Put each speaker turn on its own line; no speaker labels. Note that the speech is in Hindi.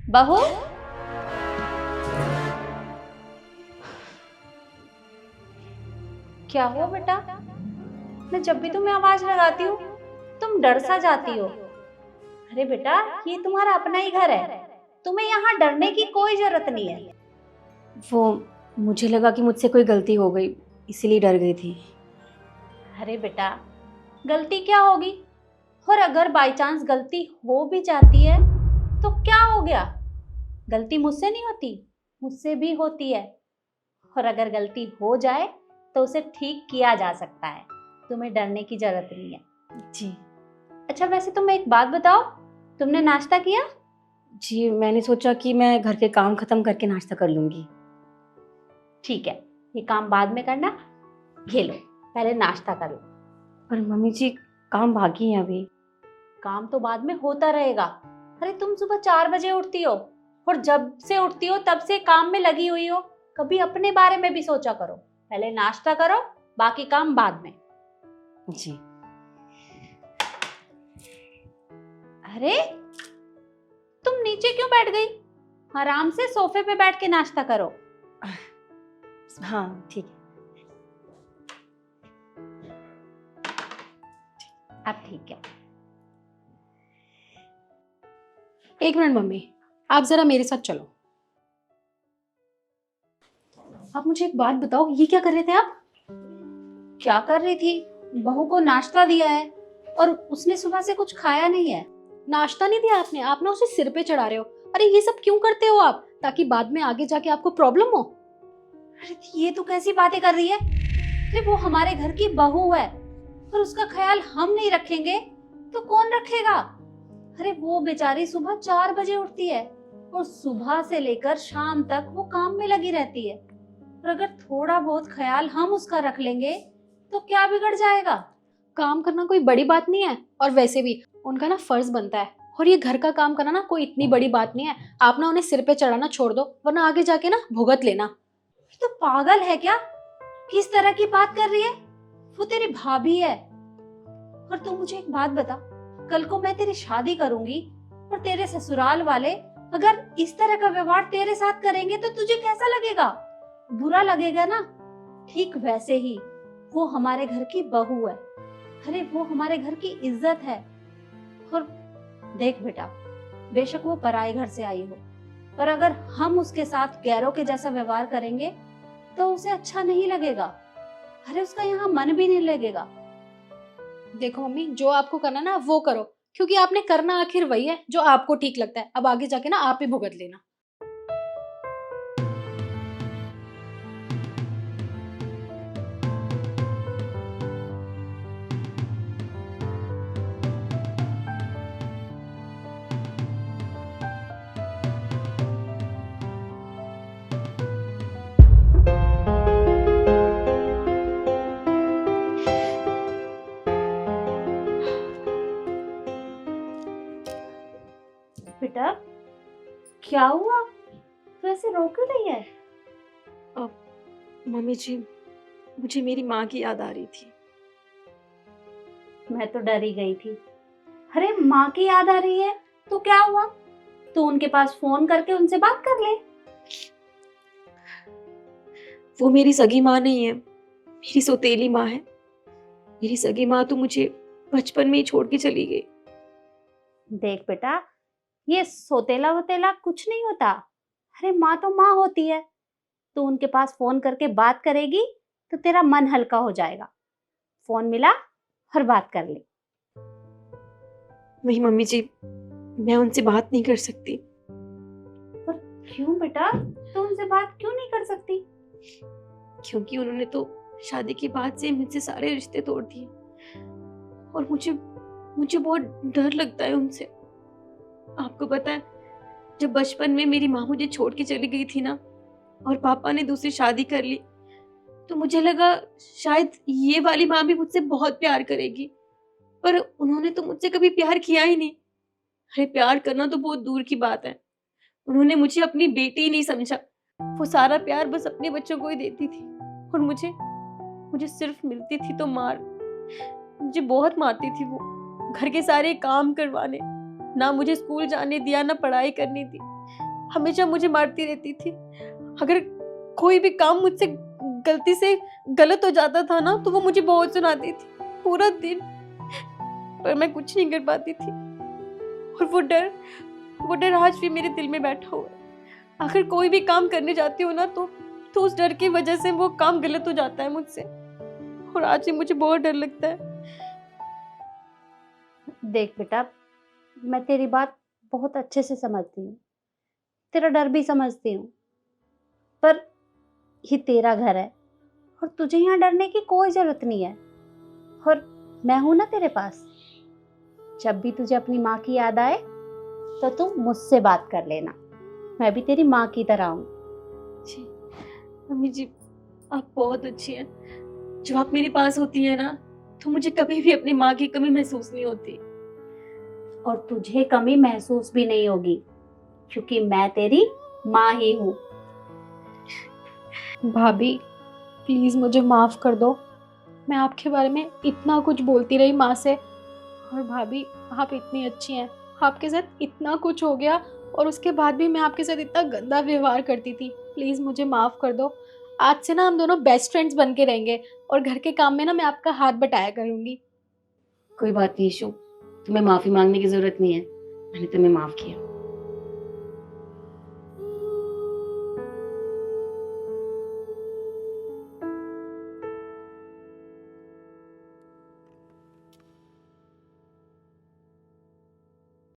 बहू, क्या हुआ बेटा? मैं जब भी तुम्हें आवाज लगाती हूँ तुम डर सा जाती हो। अरे बेटा, ये तुम्हारा अपना ही घर है, तुम्हें यहाँ डरने की कोई जरूरत नहीं है।
वो मुझे लगा कि मुझसे कोई गलती हो गई, इसीलिए डर गई थी।
अरे बेटा, गलती क्या होगी? और अगर बाई चांस गलती हो भी जाती है तो क्या हो गया? गलती मुझसे नहीं होती, मुझसे भी होती है। और अगर गलती हो जाए तो उसे ठीक किया जा सकता है, तुम्हें डरने की जरूरत नहीं है।
जी।
अच्छा, वैसे तुम एक बात बताओ, तुमने नाश्ता किया?
जी, मैंने सोचा कि मैं घर के काम खत्म करके नाश्ता कर लूंगी।
ठीक है, ये काम बाद में करना, ये लो पहले नाश्ता कर लो।
पर मम्मी जी, काम बाकी है अभी।
काम तो बाद में होता रहेगा। अरे तुम सुबह 4 बजे उठती हो और जब से उठती हो तब से काम में लगी हुई हो, कभी अपने बारे में भी सोचा करो। पहले नाश्ता करो, बाकी काम बाद में।
जी।
अरे तुम नीचे क्यों बैठ गई? आराम से सोफे पे बैठ के नाश्ता करो।
हाँ ठीक है।
अब ठीक है।
एक मिनट मम्मी, आप जरा मेरे साथ चलो। आप मुझे एक बात बताओ, ये क्या कर रहे थे आप?
क्या कर रही थी? बहू को नाश्ता दिया है और उसने सुबह से कुछ खाया नहीं है।
नाश्ता नहीं दिया आपने, आप ना उसे सिर पे चढ़ा रहे हो। अरे ये सब क्यों करते हो आप, ताकि बाद में आगे जाके आपको प्रॉब्लम हो?
अरे ये तो कैसी बातें कर रही है? अरे वो हमारे घर की बहू है और उसका ख्याल हम नहीं रखेंगे तो कौन रखेगा? अरे वो बेचारी सुबह 4 बजे उठती है और सुबह से लेकर शाम तक वो काम में लगी रहती है। और अगर थोड़ा बहुत ख्याल हम उसका रख लेंगे तो क्या बिगड़ जाएगा?
काम करना कोई बड़ी बात नहीं है, और वैसे भी उनका ना फर्ज बनता है। और ये घर का काम करना ना कोई इतनी बड़ी बात नहीं है। आप ना उन्हें सिर पे चढ़ाना छोड़ दो, वरना आगे जाके ना भुगत लेना।
ये तो पागल है क्या? किस तरह की बात कर रही है? वो तेरी भाभी है। और तू मुझे एक बात बता, कल को मैं तेरी शादी करूंगी और तेरे ससुराल वाले अगर इस तरह का व्यवहार तेरे साथ करेंगे तो तुझे कैसा लगेगा? बुरा लगेगा ना? ठीक वैसे ही वो हमारे घर की बहू है। अरे वो हमारे घर की इज्जत है। और देख बेटा, बेशक वो पराए घर से आई हो, पर अगर हम उसके साथ गैरों के जैसा व्यवहार करेंगे तो उसे अच्छा नहीं लगेगा। अरे उसका यहाँ मन भी नहीं लगेगा।
देखो मम्मी, जो आपको करना ना वो करो, क्योंकि आपने करना आखिर वही है जो आपको ठीक लगता है। अब आगे जाके ना आप ही भुगत लेना।
बेटा क्या हुआ? तू ऐसे रो क्यों रही है?
मम्मी जी, मुझे मेरी माँ की याद आ रही थी।
मैं तो डर ही गई थी। अरे माँ की याद आ रही है तो क्या हुआ? तू उनके पास फोन करके उनसे बात कर ले।
वो मेरी सगी माँ नहीं है, मेरी सौतेली माँ है। मेरी सगी माँ तो मुझे बचपन में ही छोड़ के चली गई।
देख बेटा, ये सोतेला वोतेला कुछ नहीं होता। अरे माँ तो माँ होती है। तू उनके पास फोन करके बात करेगी तो तेरा मन हल्का हो जाएगा। फोन मिला और बात कर ले।
नहीं मम्मी जी, मैं उनसे बात नहीं कर सकती।
पर क्यों बेटा, तू उनसे बात क्यों नहीं कर सकती?
क्योंकि उन्होंने तो शादी के बाद से मुझसे सारे रिश्ते तोड़ दिए और मुझे मुझे बहुत डर लगता है उनसे। आपको पता है, जब बचपन में मेरी माँ मुझे छोड़ के चली गई थी ना, और पापा ने दूसरी शादी कर ली, तो मुझे लगा शायद ये वाली माँ भी मुझसे बहुत प्यार करेगी, पर उन्होंने तो मुझसे कभी प्यार किया ही नहीं। अरे प्यार करना तो बहुत दूर की बात है, उन्होंने मुझे अपनी बेटी ही नहीं समझा। वो सारा प्यार बस अपने बच्चों को ही देती थी, और मुझे मुझे सिर्फ मिलती थी तो मार। मुझे बहुत मारती थी वो, घर के सारे काम करवाने, ना मुझे स्कूल जाने दिया, ना पढ़ाई करनी दी। हमेशा मुझे मारती रहती थी। अगर कोई भी काम मुझसे गलती से गलत हो जाता था ना तो वो मुझे बहुत सुनाती थी पूरा दिन, पर मैं कुछ नहीं कर पाती थी। और वो डर आज भी मेरे दिल में बैठा हुआ है। अगर कोई भी काम करने जाती हूँ ना तो उस डर की वजह से वो काम गलत हो जाता है मुझसे, और आज भी मुझे बहुत डर लगता है।
देख बेटा, मैं तेरी बात बहुत अच्छे से समझती हूँ, तेरा डर भी समझती हूँ, पर ये तेरा घर है और तुझे यहाँ डरने की कोई जरूरत नहीं है। और मैं हूं ना तेरे पास, जब भी तुझे अपनी माँ की याद आए तो तुम मुझसे बात कर लेना, मैं भी तेरी माँ की तरह हूँ।
जी मम्मी जी, आप बहुत अच्छी हैं। जब आप मेरे पास होती हैं ना तो मुझे कभी भी अपनी माँ की कमी महसूस नहीं होती।
और तुझे कमी महसूस भी नहीं होगी, क्योंकि मैं तेरी माँ ही हूँ।
भाभी प्लीज़ मुझे माफ़ कर दो, मैं आपके बारे में इतना कुछ बोलती रही माँ से। और भाभी आप इतनी अच्छी हैं, आपके साथ इतना कुछ हो गया और उसके बाद भी मैं आपके साथ इतना गंदा व्यवहार करती थी। प्लीज़ मुझे माफ़ कर दो। आज से ना हम दोनों बेस्ट फ्रेंड्स बन के रहेंगे और घर के काम में ना मैं आपका हाथ बटाया करूँगी।
कोई बात नहीं ईशु, तुम्हें माफी मांगने की जरूरत नहीं है, मैंने तुम्हें माफ किया।